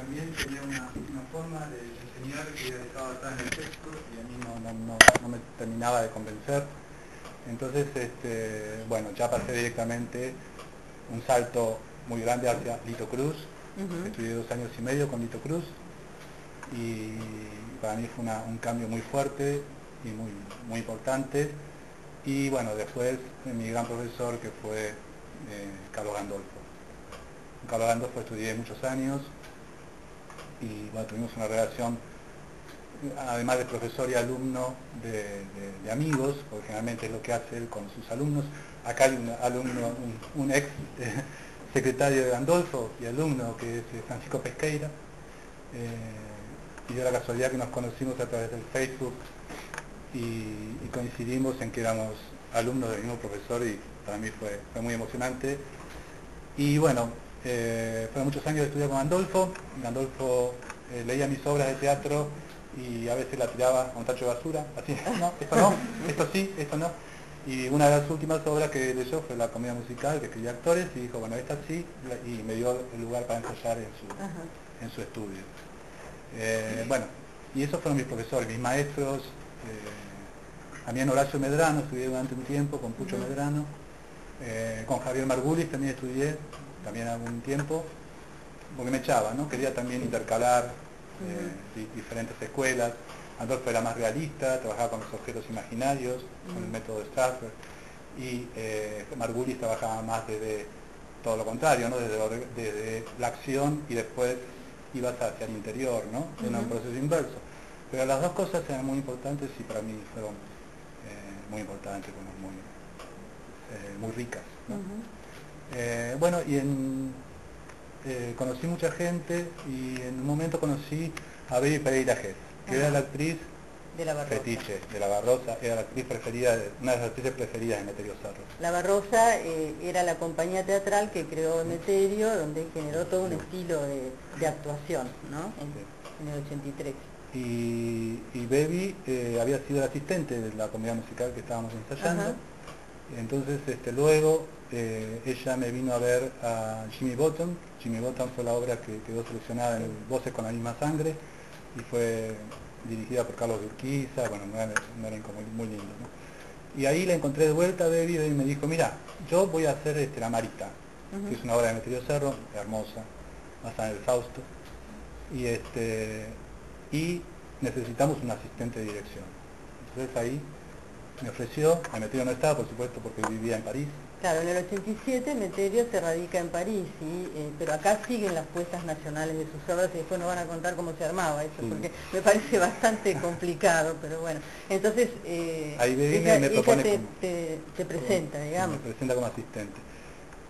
también tenía una forma de enseñar que estaba basada en el texto y a mí no me terminaba de convencer. Entonces, bueno, ya pasé directamente un salto muy grande hacia Lito Cruz. Estudié 2 años y medio con Lito Cruz y para mí fue un cambio muy fuerte y muy importante. Y bueno, después mi gran profesor que fue Carlos Gandolfo. Con Carlos Gandolfo estudié muchos años y bueno, tuvimos una relación, además de profesor y alumno, de amigos, porque generalmente es lo que hace él con sus alumnos. Acá hay un alumno, un ex secretario de Gandolfo y alumno, que es Francisco Pesqueira, y dio la casualidad que nos conocimos a través del Facebook y coincidimos en que éramos alumnos del mismo profesor y para mí fue muy emocionante. Y bueno, fueron muchos años de estudiar con Gandolfo. Gandolfo leía mis obras de teatro y a veces la tiraba a un tacho de basura, así, no, esto no, esto sí, esto no. Y una de las últimas obras que leyó fue La comedia musical, que escribía actores, y dijo, bueno, esta sí, y me dio el lugar para ensayar en su estudio. Bueno, y esos fueron mis profesores, mis maestros. También Horacio Medrano, estudié durante un tiempo con Pucho Medrano. Con Javier Margulis también estudié, también algún tiempo, porque me echaba, ¿no? Quería también intercalar diferentes escuelas. Andolfo era más realista, trabajaba con los objetos imaginarios, con el método de Strasberg, y Margulis trabajaba más desde todo lo contrario, ¿no? Desde la acción y después ibas hacia el interior, ¿no? Era un proceso inverso. Pero las dos cosas eran muy importantes y para mí fueron muy importantes, muy ricas, ¿no? Bueno, y conocí mucha gente y en un momento conocí a Baby Pereira Gess, que era la actriz de la Barrosa. fetiche de la Barrosa, era la actriz preferida, una de las actrices preferidas de Emeterio Cerro. La Barrosa era la compañía teatral que creó Emeterio, donde generó todo un estilo de actuación, ¿no? En el 83. Y Baby había sido el asistente de la comedia musical que estábamos ensayando. Entonces luego ella me vino a ver a Jimmy Bottom. Jimmy Bottom fue la obra que quedó seleccionada en el Voces con la misma sangre y fue dirigida por Carlos de Urquiza. Bueno, un elenco muy lindo, ¿no? Y ahí la encontré de vuelta a Baby y me dijo, mira, yo voy a hacer La Marita, que es una obra de Emeterio Cerro, hermosa, basada en el Fausto, y necesitamos un asistente de dirección. Entonces ahí me ofreció, Emeterio no estaba, por supuesto, porque vivía en París. Claro, en el 87 Emeterio se radica en París, ¿sí? Pero acá siguen las puestas nacionales de sus obras y después nos van a contar cómo se armaba eso, porque me parece bastante complicado, pero bueno. Entonces, ahí me propone te presenta, digamos. Me presenta como asistente.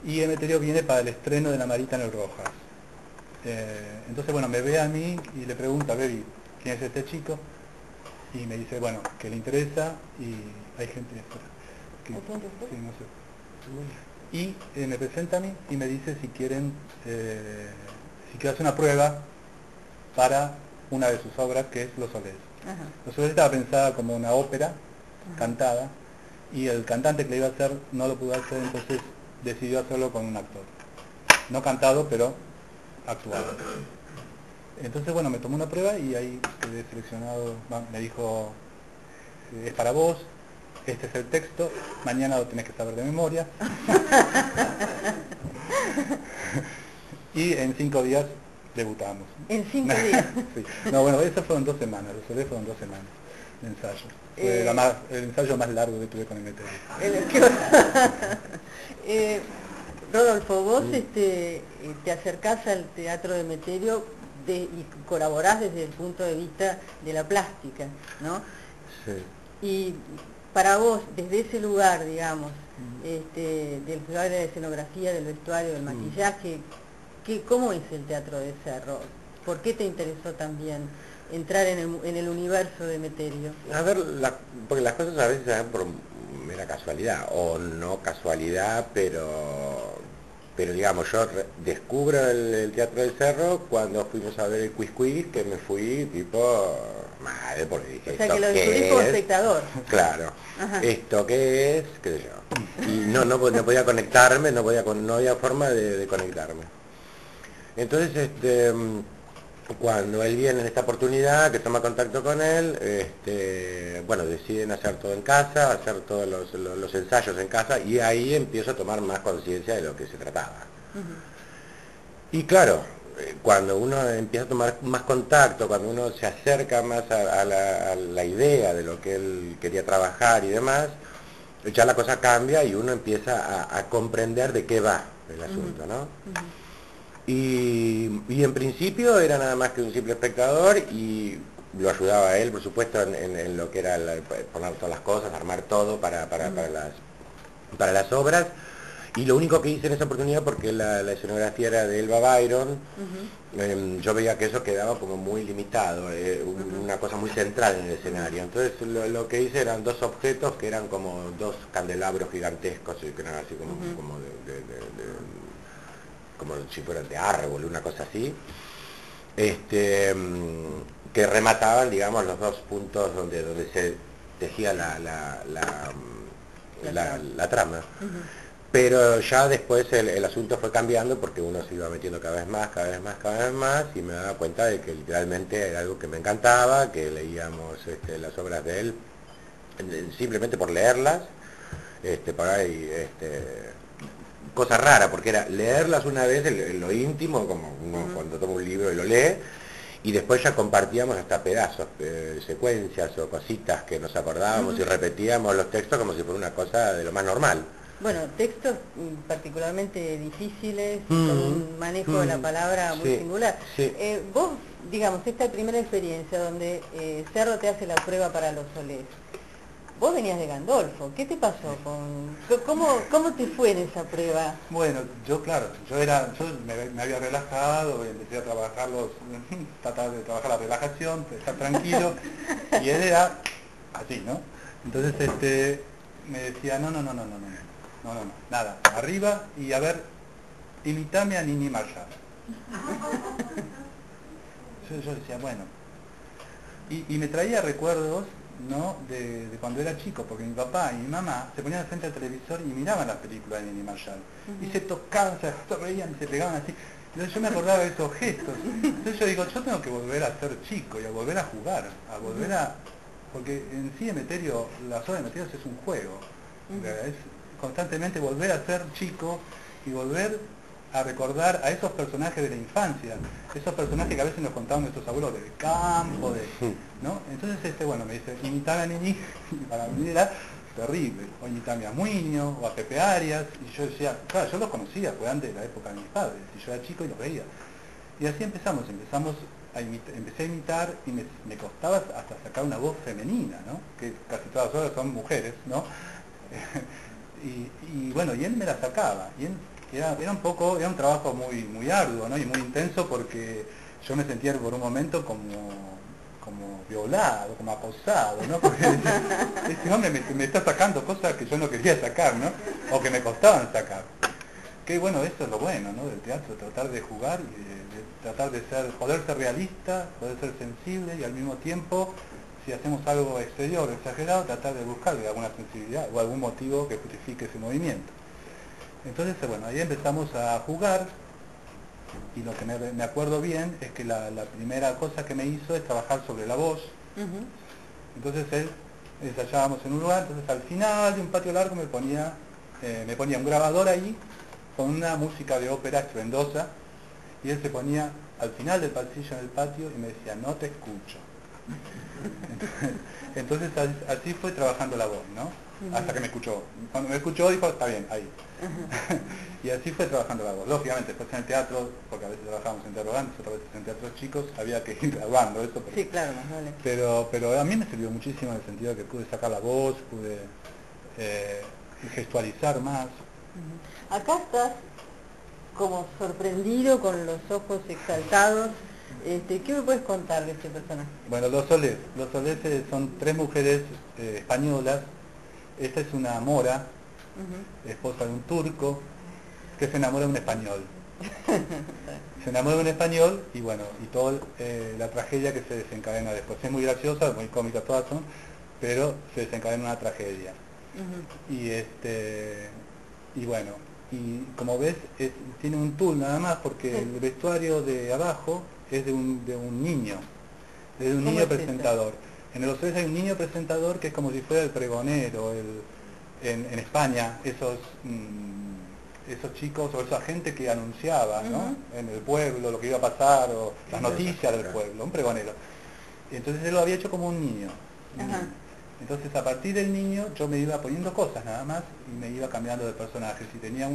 Y Emeterio viene para el estreno de La Marita en el Rojas. Entonces, bueno, me ve a mí y le pregunta, Baby, ¿quién es este chico? Y me dice, bueno, que le interesa y hay gente que no sé. Y me presenta a mí y me dice si quieren, si quiero hacer una prueba para una de sus obras, que es Los Solés. Los Solés estaba pensada como una ópera cantada y el cantante que le iba a hacer no lo pudo hacer, entonces decidió hacerlo con un actor. No cantado, pero actuado. Entonces, bueno, me tomó una prueba y ahí quedé seleccionado. Me dijo, es para vos, este es el texto, mañana lo tenés que saber de memoria. Y en 5 días debutamos. ¿En 5 días? Sí. No, bueno, eso fueron 2 semanas, Los Solés fueron 2 semanas de ensayo. Fue el ensayo más largo que tuve con el Emeterio. Rodolfo, vos te acercás al teatro de Emeterio y colaborás desde el punto de vista de la plástica, ¿no? Sí. Y para vos, desde ese lugar, digamos, del lugar de la escenografía, del vestuario, del maquillaje, ¿cómo es el teatro de Cerro? ¿Por qué te interesó también entrar en el universo de Emeterio? A ver, porque las cosas a veces se dan por mera casualidad, o no casualidad, pero digamos, yo descubro el Teatro del Cerro cuando fuimos a ver el Quizquiz, que me fui tipo madre, porque dije, o sea, que lo descubrí como espectador. Claro. ¿Esto qué es? ¿Qué sé yo? Y no podía conectarme, no había forma de conectarme. Entonces, cuando él viene en esta oportunidad, que toma contacto con él, bueno, deciden hacer todo en casa, hacer todos los ensayos en casa, y ahí empiezo a tomar más conciencia de lo que se trataba. Y claro, cuando uno empieza a tomar más contacto, cuando uno se acerca más a la idea de lo que él quería trabajar y demás, ya la cosa cambia y uno empieza a comprender de qué va el asunto, ¿no? Y en principio era nada más que un simple espectador y lo ayudaba a él, por supuesto, en lo que era poner todas las cosas, armar todo para las obras. Y lo único que hice en esa oportunidad, porque la escenografía era de Elba Byron, yo veía que eso quedaba como muy limitado, una cosa muy central en el escenario. Entonces lo que hice eran dos objetos que eran como dos candelabros gigantescos, que eran así como como si fueran de árbol, una cosa así, que remataban, digamos, los dos puntos donde se tejía la trama. Pero ya después el asunto fue cambiando porque uno se iba metiendo cada vez más, y me daba cuenta de que literalmente era algo que me encantaba, que leíamos las obras de él simplemente por leerlas, por ahí, cosa rara, porque era leerlas una vez en lo íntimo, como uno cuando toma un libro y lo lee, y después ya compartíamos hasta pedazos, secuencias o cositas que nos acordábamos y repetíamos los textos como si fuera una cosa de lo más normal. Bueno, textos particularmente difíciles, con un manejo de la palabra muy singular. Sí. Vos, digamos, esta primera experiencia donde Cerro te hace la prueba para los Solés, vos venías de Gandolfo, ¿qué te pasó? ¿Cómo te fue en esa prueba? Bueno, yo me había relajado, empecé a trabajar tratar de trabajar la relajación, estar tranquilo, y él era así, ¿no? Entonces me decía, no, nada, arriba y a ver, imitame a Nini Marshall. Yo decía, bueno, y me traía recuerdos, ¿no?, de cuando era chico, porque mi papá y mi mamá se ponían al frente del televisor y miraban las películas de Nini Marshall, y se tocaban, se reían y se pegaban así. Entonces yo me acordaba de esos gestos. Entonces yo digo, yo tengo que volver a ser chico y a volver a jugar, porque en sí Emeterio, las obras de Emeterio es un juego, es constantemente volver a ser chico y volver a recordar a esos personajes de la infancia, esos personajes que a veces nos contaban nuestros abuelos del campo, ¿no? Entonces bueno, me dice, imitame a Nini, y para mí era terrible, o imitame a Muñoz, o a Pepe Arias, y yo decía, claro, yo los conocía, fue antes de la época de mis padres, y yo era chico y los veía. Y así empecé a imitar y me costaba hasta sacar una voz femenina, ¿no? Que casi todas las obras son mujeres, ¿no? y bueno, y él me la sacaba, y era un trabajo muy arduo, ¿no? Y muy intenso, porque yo me sentía por un momento como violado, como acosado, ¿no? Porque este hombre me está sacando cosas que yo no quería sacar, ¿no? O que me costaban sacar. Que bueno, eso es lo bueno, ¿no?, del teatro, tratar de jugar y tratar de poder ser realista, poder ser sensible, y al mismo tiempo, si hacemos algo exterior, exagerado, tratar de buscarle alguna sensibilidad o algún motivo que justifique ese movimiento. Entonces, bueno, ahí empezamos a jugar, y lo que me acuerdo bien es que la primera cosa que me hizo es trabajar sobre la voz. Entonces ensayábamos en un lugar, entonces al final de un patio largo me ponía un grabador ahí, con una música de ópera estruendosa, y él se ponía al final del pasillo en el patio y me decía, no te escucho. Entonces así fue trabajando la voz, ¿no? Hasta que me escuchó. Cuando me escuchó dijo, está bien, ahí. Y así fue trabajando la voz. Lógicamente, después en el teatro, porque a veces trabajábamos en teatro grandes, otras veces en teatros chicos, había que ir grabando eso. Sí, claro, más vale. Pero a mí me sirvió muchísimo en el sentido de que pude sacar la voz, pude gestualizar más. Acá estás como sorprendido, con los ojos exaltados. ¿Qué me puedes contar de este personaje? Bueno, los Solés son tres mujeres españolas. Esta es una mora, esposa de un turco, que se enamora de un español. Se enamora de un español y bueno, y toda la tragedia que se desencadena después. Es muy graciosa, muy cómica todas son, pero se desencadena una tragedia. Y bueno, y como ves, tiene un tul nada más, porque el vestuario de abajo es de un niño, de un ¿Cómo niño es eso? presentador. En el Los hay un niño presentador que es como si fuera el pregonero, en España, esos chicos o esa gente que anunciaba, ¿no? En el pueblo lo que iba a pasar, o las noticias del pueblo, un pregonero. Entonces él lo había hecho como un niño. Ajá. Entonces a partir del niño yo me iba poniendo cosas nada más y me iba cambiando de personajes. Y tenía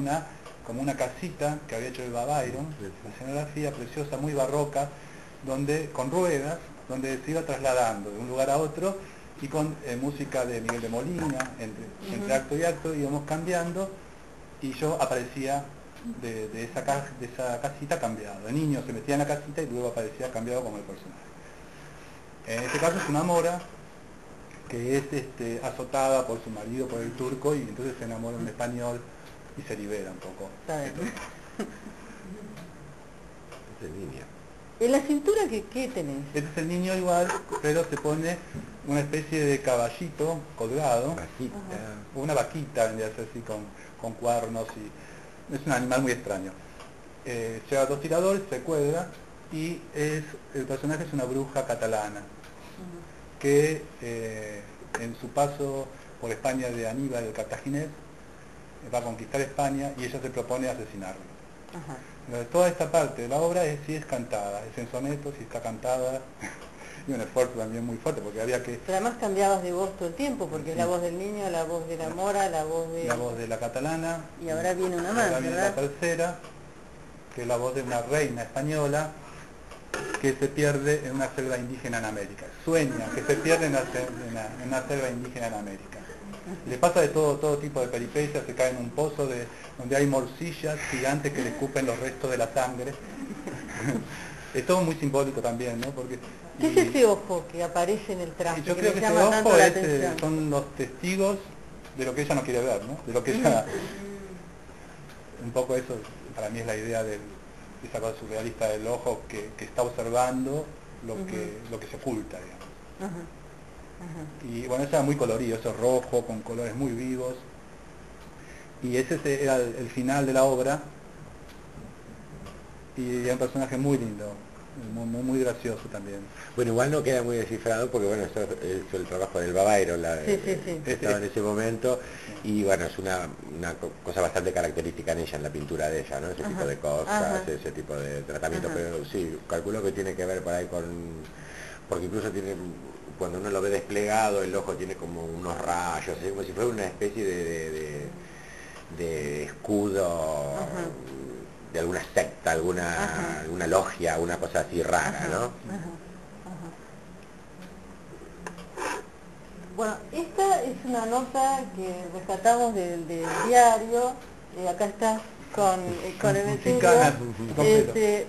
como una casita que había hecho el Byron, una escenografía preciosa, muy barroca, con ruedas, donde se iba trasladando de un lugar a otro y con música de Miguel de Molina, entre acto y acto íbamos cambiando y yo aparecía de esa casita cambiado. De niño se metía en la casita y luego aparecía cambiado como el personaje. En este caso es una mora que es azotada por su marido, por el turco, y entonces se enamora de un español y se libera un poco. Está bien. Es el niño. ¿En la cintura qué tenés? Este es el niño igual, pero se pone una especie de caballito colgado, Vaquita. o una vaquita, vendría a ser así, con cuernos, y es un animal muy extraño. Lleva 2 tiradores, se cuelga, y el personaje es una bruja catalana, que en su paso por España de Aníbal el Cartaginés, va a conquistar España y ella se propone asesinarlo. Ajá. Entonces, toda esta parte de la obra sí es cantada, es en sonetos, sí está cantada, y un esfuerzo también muy fuerte, porque había que... Pero además cambiabas de voz todo el tiempo, porque es Sí. la voz del niño, la voz de la mora, la voz de la catalana, Y ahora viene una y más, ahora viene ¿verdad? la tercera, que es la voz de una reina española que se pierde en una selva indígena en América. Sueña que se pierde en una selva indígena en América. Le pasa de todo tipo de peripecias, se cae en un pozo donde hay morcillas gigantes que le escupen los restos de la sangre. Es todo muy simbólico también, ¿no? ¿Qué es ese ojo que aparece en el traje? Yo que creo me que ese llama tanto ojo la atención? son los testigos de lo que ella no quiere ver, ¿no? De lo que ella... Un poco eso para mí es la idea de esa cosa surrealista del ojo que está observando lo que se oculta, digamos. Ajá, ajá. Y bueno, eso era muy colorido, eso rojo, con colores muy vivos. Y ese era el final de la obra. Y era un personaje muy lindo, muy gracioso también. Bueno, igual no queda muy descifrado porque bueno, esto es el trabajo del Babairo, Sí. que estaba en ese momento, y bueno, es una cosa bastante característica en ella, en la pintura de ella, ¿no? Ese tipo de cosas, ese tipo de tratamiento, pero sí, calculo que tiene que ver por ahí porque incluso tiene, cuando uno lo ve desplegado, el ojo tiene como unos rayos, así como si fuera una especie de escudo de alguna secta, alguna logia, una cosa así rara, ¿no? Bueno, esta es una nota que rescatamos del diario, acá está con el Emeterio,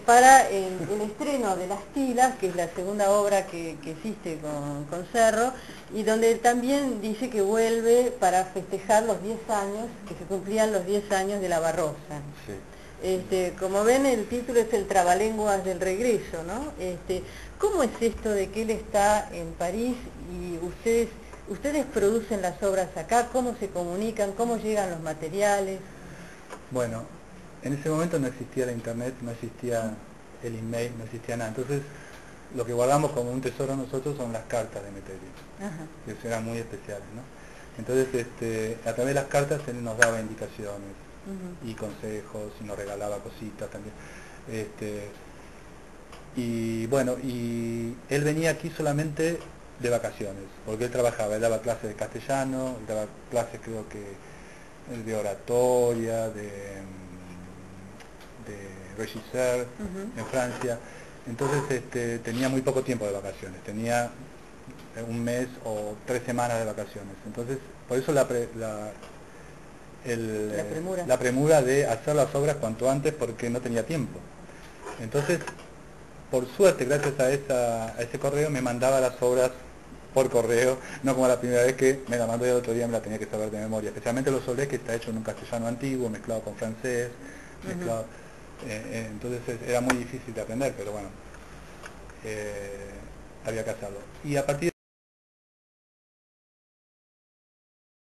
para el estreno de Las Tilas, que es la segunda obra que hiciste con Cerro, y donde también dice que vuelve para festejar los 10 años, que se cumplían los 10 años de La Barrosa. Sí. Como ven, el título es el trabalenguas del regreso, ¿no? ¿Cómo es esto de que él está en París y ustedes producen las obras acá? ¿Cómo se comunican? ¿Cómo llegan los materiales? Bueno, en ese momento no existía la internet, no existía el email, no existía nada. Entonces, lo que guardamos como un tesoro nosotros son las cartas de Emeterio, que eran muy especiales, ¿no? Entonces, a través de las cartas él nos daba indicaciones y consejos y nos regalaba cositas también. Y bueno, y él venía aquí solamente de vacaciones, porque él trabajaba, él daba clases de castellano, él daba clases creo que de oratoria, de regisseur en Francia. Entonces tenía muy poco tiempo de vacaciones, tenía un mes o 3 semanas de vacaciones. Entonces, por eso la premura de hacer las obras cuanto antes, porque no tenía tiempo. Entonces, por suerte, gracias a ese correo, me mandaba las obras por correo, no como la primera vez que me la mandó y el otro día me la tenía que saber de memoria. Especialmente los Solés, que está hecho en un castellano antiguo, mezclado con francés, mezclado... entonces era muy difícil de aprender, pero bueno, había que hacerlo. Y a partir